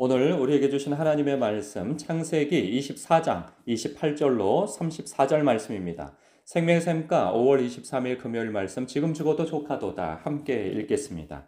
오늘 우리에게 주신 하나님의 말씀 창세기 24장 28절로 34절 말씀입니다. 생명샘가 5월 23일 금요일 말씀 지금 죽어도 좋카도다 함께 읽겠습니다.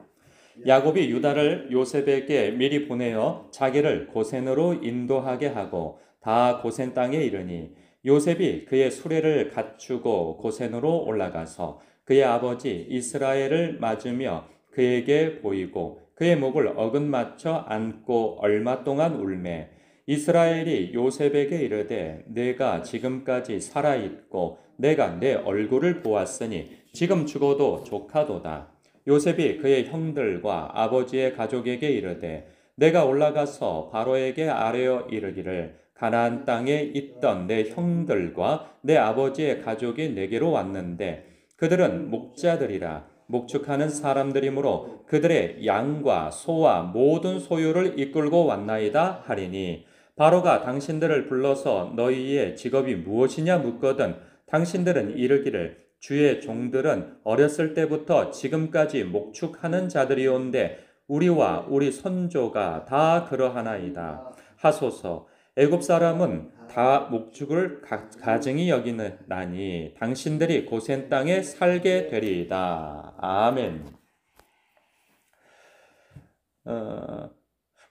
야곱이 유다를 요셉에게 미리 보내어 자기를 고센으로 인도하게 하고 다 고센 땅에 이르니 요셉이 그의 수레를 갖추고 고센으로 올라가서 그의 아버지 이스라엘을 맞으며 그에게 보이고 그의 목을 어긋맞춰 안고 얼마 동안 울매 이스라엘이 요셉에게 이르되 내가 지금까지 살아있고 내가 내 얼굴을 보았으니 지금 죽어도 좋카도다. 요셉이 그의 형들과 아버지의 가족에게 이르되 내가 올라가서 바로에게 아뢰어 이르기를 가나안 땅에 있던 내 형들과 내 아버지의 가족이 내게로 왔는데 그들은 목자들이라 목축하는 사람들이므로 그들의 양과 소와 모든 소유를 이끌고 왔나이다 하리니 바로가 당신들을 불러서 너희의 직업이 무엇이냐 묻거든 당신들은 이르기를 주의 종들은 어렸을 때부터 지금까지 목축하는 자들이온데 우리와 우리 선조가 다 그러하나이다 하소서. 애굽 사람은 다 목축을 가증히 여기나니 당신들이 고센 땅에 살게 되리이다. 아멘.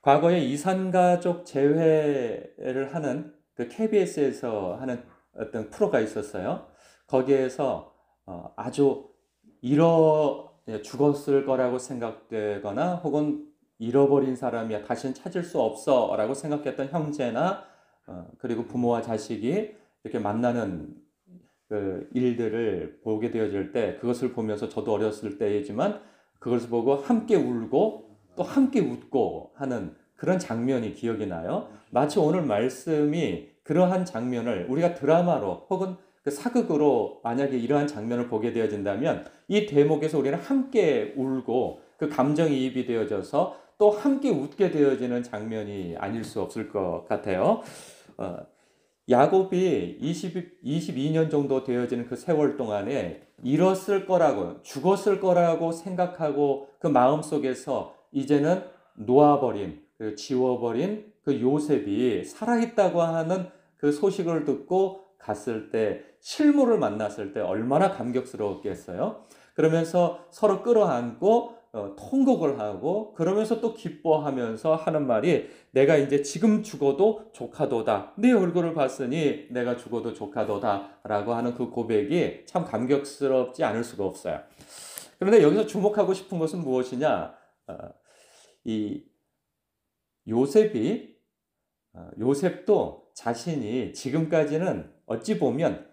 과거에 이산가족 재회를 하는 그 KBS에서 하는 어떤 프로가 있었어요. 거기에서 아주 죽었을 거라고 생각되거나 혹은 잃어버린 사람이야 다시는 찾을 수 없어 라고 생각했던 형제나 그리고 부모와 자식이 이렇게 만나는 그 일들을 보게 되어질 때 그것을 보면서 저도 어렸을 때이지만 그것을 보고 함께 울고 또 함께 웃고 하는 그런 장면이 기억이 나요. 마치 오늘 말씀이 그러한 장면을 우리가 드라마로 혹은 그 사극으로 만약에 이러한 장면을 보게 되어진다면 이 대목에서 우리는 함께 울고 그 감정이입이 되어져서 또 함께 웃게 되어지는 장면이 아닐 수 없을 것 같아요. 야곱이 22년 정도 되어지는 그 세월 동안에 잃었을 거라고 죽었을 거라고 생각하고 그 마음속에서 이제는 놓아버린 지워버린 그 요셉이 살아있다고 하는 그 소식을 듣고 갔을 때 실물을 만났을 때 얼마나 감격스러웠겠어요. 그러면서 서로 끌어안고 통곡을 하고 그러면서 또 기뻐하면서 하는 말이 내가 이제 지금 죽어도 좋카도다. 네 얼굴을 봤으니 내가 죽어도 좋카도다 라고 하는 그 고백이 참 감격스럽지 않을 수가 없어요. 그런데 여기서 주목하고 싶은 것은 무엇이냐? 이 요셉도 자신이 지금까지는 어찌 보면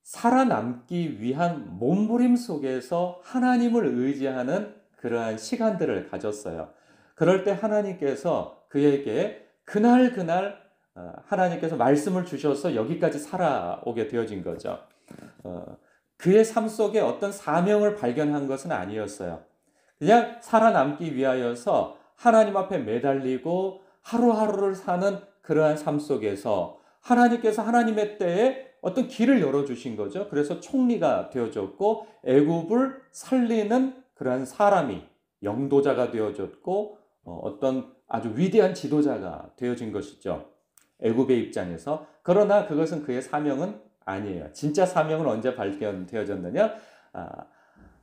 살아남기 위한 몸부림 속에서 하나님을 의지하는 그러한 시간들을 가졌어요. 그럴 때 하나님께서 그에게 그날 하나님께서 말씀을 주셔서 여기까지 살아오게 되어진 거죠. 그의 삶 속에 어떤 사명을 발견한 것은 아니었어요. 그냥 살아남기 위하여서 하나님 앞에 매달리고 하루하루를 사는 그러한 삶 속에서 하나님께서 하나님의 때에 어떤 길을 열어주신 거죠. 그래서 총리가 되어졌고 애굽을 살리는 그러한 사람이 영도자가 되어졌고 어떤 아주 위대한 지도자가 되어진 것이죠. 애굽의 입장에서. 그러나 그것은 그의 사명은 아니에요. 진짜 사명은 언제 발견되어졌느냐?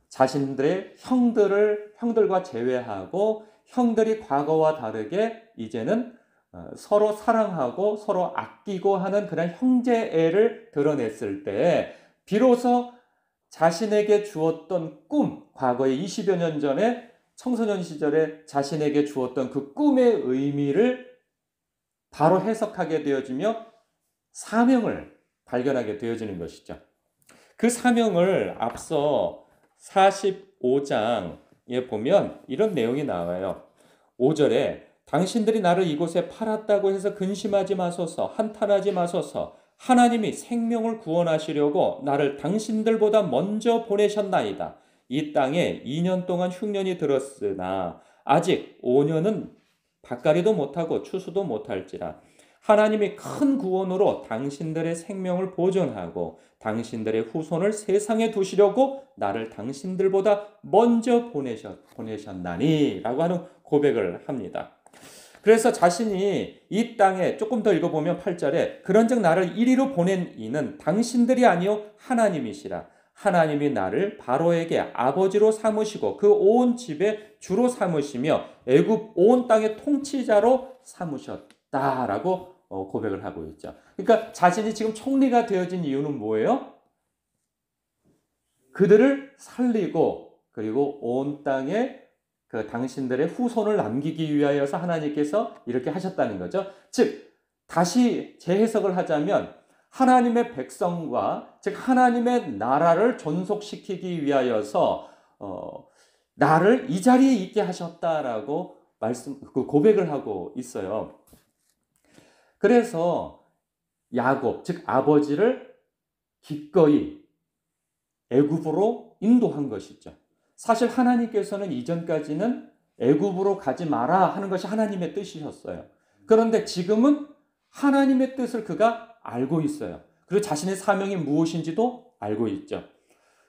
자신들의 형들과 제외하고 형들이 과거와 다르게 이제는 서로 사랑하고 서로 아끼고 하는 그런 형제애를 드러냈을 때 비로소 자신에게 주었던 꿈, 과거에 20여 년 전에 청소년 시절에 자신에게 주었던 그 꿈의 의미를 바로 해석하게 되어지며 사명을 발견하게 되어지는 것이죠. 그 사명을 앞서 45장에 보면 이런 내용이 나와요. 5절에 당신들이 나를 이곳에 팔았다고 해서 근심하지 마소서, 한탄하지 마소서. 하나님이 생명을 구원하시려고 나를 당신들보다 먼저 보내셨나이다. 이 땅에 2년 동안 흉년이 들었으나 아직 5년은 밭가리도 못하고 추수도 못할지라. 하나님이 큰 구원으로 당신들의 생명을 보존하고 당신들의 후손을 세상에 두시려고 나를 당신들보다 먼저 보내셨나니 라고 하는 고백을 합니다. 그래서 자신이 이 땅에 조금 더 읽어보면 8절에 그런즉 나를 이리로 보낸 이는 당신들이 아니요 하나님이시라. 하나님이 나를 바로에게 아버지로 삼으시고 그 온 집의 주로 삼으시며 애굽 온 땅의 통치자로 삼으셨다라고 고백을 하고 있죠. 그러니까 자신이 지금 총리가 되어진 이유는 뭐예요? 그들을 살리고 그리고 온 땅에 그 당신들의 후손을 남기기 위하여서 하나님께서 이렇게 하셨다는 거죠. 즉 다시 재해석을 하자면 하나님의 백성과 즉 하나님의 나라를 존속시키기 위하여서 나를 이 자리에 있게 하셨다라고 고백을 하고 있어요. 그래서 야곱 즉 아버지를 기꺼이 애굽으로 인도한 것이죠. 사실 하나님께서는 이전까지는 애굽으로 가지 마라 하는 것이 하나님의 뜻이셨어요. 그런데 지금은 하나님의 뜻을 그가 알고 있어요. 그리고 자신의 사명이 무엇인지도 알고 있죠.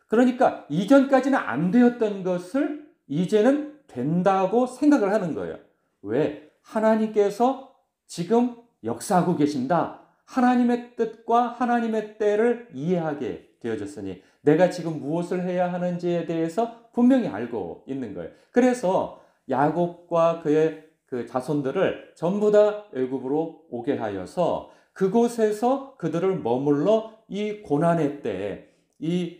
그러니까 이전까지는 안 되었던 것을 이제는 된다고 생각을 하는 거예요. 왜? 하나님께서 지금 역사하고 계신다. 하나님의 뜻과 하나님의 때를 이해하게 되어졌으니 내가 지금 무엇을 해야 하는지에 대해서 분명히 알고 있는 거예요. 그래서 야곱과 그의 그 자손들을 전부 다 애굽으로 오게 하여서 그곳에서 그들을 머물러 이 고난의 때, 이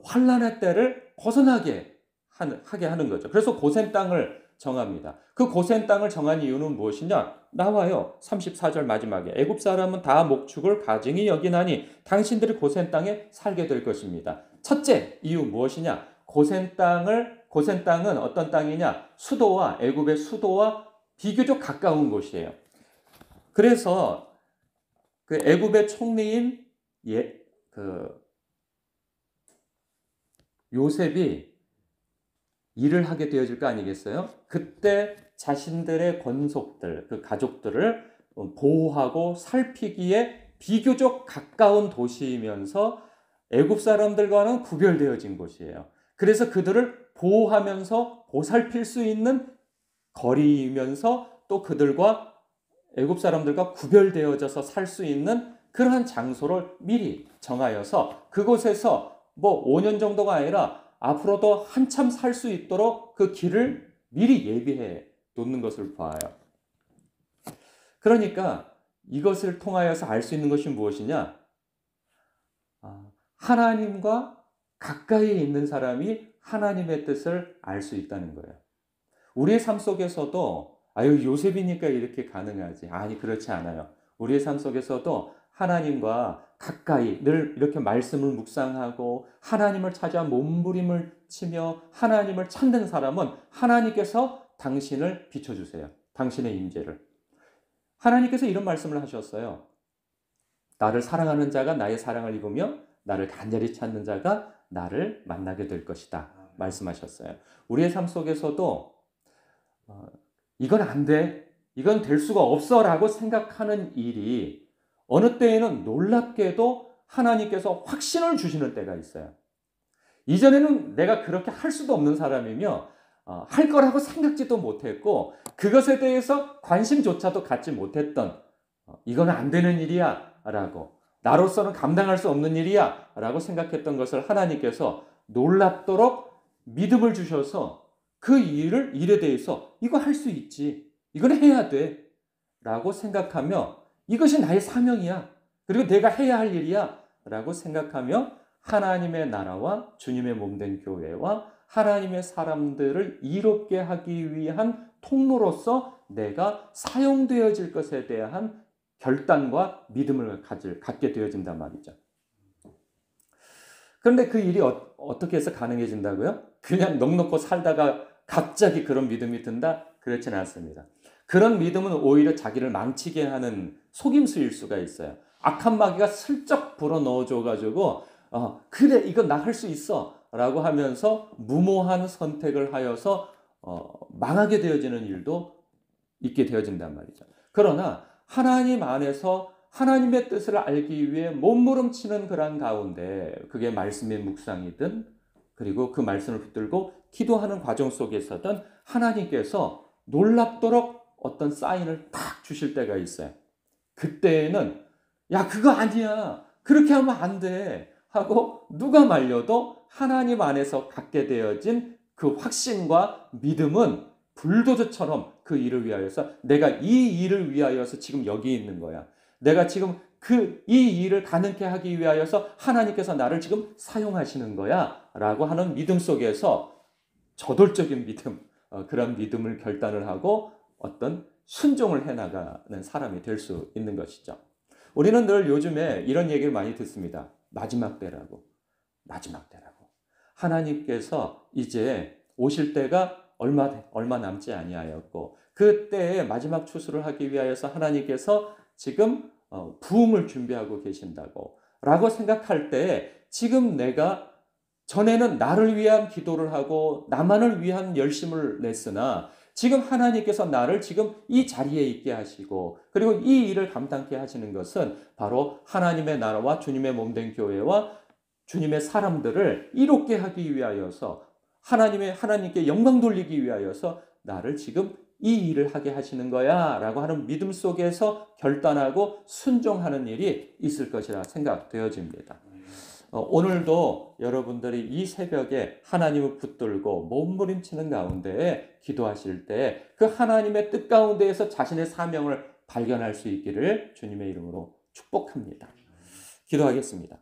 환난의 때를 벗어나게 하게 하는 거죠. 그래서 고센 땅을 정합니다. 그 고센 땅을 정한 이유는 무엇이냐? 나와요. 34절 마지막에 애굽 사람은 다 목축을 가증히 여기나니 당신들이 고센 땅에 살게 될 것입니다. 첫째 이유 무엇이냐? 고센 땅은 어떤 땅이냐? 수도와 애굽의 수도와 비교적 가까운 곳이에요. 그래서 그 애굽의 총리인 요셉이 일을 하게 되어질 거 아니겠어요? 그때 자신들의 권속들, 그 가족들을 보호하고 살피기에 비교적 가까운 도시이면서 애굽 사람들과는 구별되어진 곳이에요. 그래서 그들을 보호하면서 보살필 수 있는 거리이면서 또 그들과 애굽 사람들과 구별되어져서 살 수 있는 그러한 장소를 미리 정하여서 그곳에서 뭐 5년 정도가 아니라 앞으로도 한참 살 수 있도록 그 길을 미리 예비해 놓는 것을 봐요. 그러니까 이것을 통하여서 알 수 있는 것이 무엇이냐? 하나님과 가까이 있는 사람이 하나님의 뜻을 알 수 있다는 거예요. 우리의 삶 속에서도 요셉이니까 이렇게 가능하지. 아니 그렇지 않아요. 우리의 삶 속에서도 하나님과 가까이 늘 이렇게 말씀을 묵상하고 하나님을 찾아 몸부림을 치며 하나님을 찾는 사람은 하나님께서 당신을 비춰주세요. 당신의 임재를. 하나님께서 이런 말씀을 하셨어요. 나를 사랑하는 자가 나의 사랑을 입으며 나를 간절히 찾는 자가 나를 만나게 될 것이다. 말씀하셨어요. 우리의 삶 속에서도 이건 안 돼. 이건 될 수가 없어 라고 생각하는 일이 어느 때에는 놀랍게도 하나님께서 확신을 주시는 때가 있어요. 이전에는 내가 그렇게 할 수도 없는 사람이며 할 거라고 생각지도 못했고 그것에 대해서 관심조차도 갖지 못했던 이건 안 되는 일이야 라고 나로서는 감당할 수 없는 일이야 라고 생각했던 것을 하나님께서 놀랍도록 믿음을 주셔서 그 일에 대해서 이거 할 수 있지. 이건 해야 돼. 라고 생각하며 이것이 나의 사명이야. 그리고 내가 해야 할 일이야. 라고 생각하며 하나님의 나라와 주님의 몸된 교회와 하나님의 사람들을 이롭게 하기 위한 통로로서 내가 사용되어질 것에 대한 결단과 믿음을 갖게 되어진단 말이죠. 그런데 그 일이 어떻게 해서 가능해진다고요? 그냥 넋놓고 살다가 갑자기 그런 믿음이 든다? 그렇지는 않습니다. 그런 믿음은 오히려 자기를 망치게 하는 속임수일 수가 있어요. 악한 마귀가 슬쩍 불어넣어줘가지고 그래 이건 나 할 수 있어 라고 하면서 무모한 선택을 하여서 망하게 되어지는 일도 있게 되어진단 말이죠. 그러나 하나님 안에서 하나님의 뜻을 알기 위해 몸부림치는 그런 가운데 그게 말씀의 묵상이든 그리고 그 말씀을 붙들고 기도하는 과정 속에서든 하나님께서 놀랍도록 어떤 사인을 딱 주실 때가 있어요. 그때에는 야, 그거 아니야. 그렇게 하면 안 돼. 하고 누가 말려도 하나님 안에서 갖게 되어진 그 확신과 믿음은 불도저처럼 그 일을 위하여서 내가 이 일을 위하여서 지금 여기 있는 거야. 내가 지금 이 일을 가능케 하기 위하여서 하나님께서 나를 지금 사용하시는 거야. 라고 하는 믿음 속에서 저돌적인 믿음, 그런 믿음을 결단을 하고 어떤 순종을 해나가는 사람이 될 수 있는 것이죠. 우리는 늘 요즘에 이런 얘기를 많이 듣습니다. 마지막 때라고. 마지막 때라고. 하나님께서 이제 오실 때가 얼마 남지 아니하였고 그때에 마지막 추수를 하기 위하여서 하나님께서 지금 부흥을 준비하고 계신다고 라고 생각할 때 지금 내가 전에는 나를 위한 기도를 하고 나만을 위한 열심을 냈으나 지금 하나님께서 나를 지금 이 자리에 있게 하시고 그리고 이 일을 감당케 하시는 것은 바로 하나님의 나라와 주님의 몸된 교회와 주님의 사람들을 이롭게 하기 위하여서 하나님께 영광 돌리기 위하여서 나를 지금 이 일을 하게 하시는 거야 라고 하는 믿음 속에서 결단하고 순종하는 일이 있을 것이라 생각되어집니다. 오늘도 여러분들이 이 새벽에 하나님을 붙들고 몸부림치는 가운데 기도하실 때 그 하나님의 뜻 가운데에서 자신의 사명을 발견할 수 있기를 주님의 이름으로 축복합니다. 기도하겠습니다.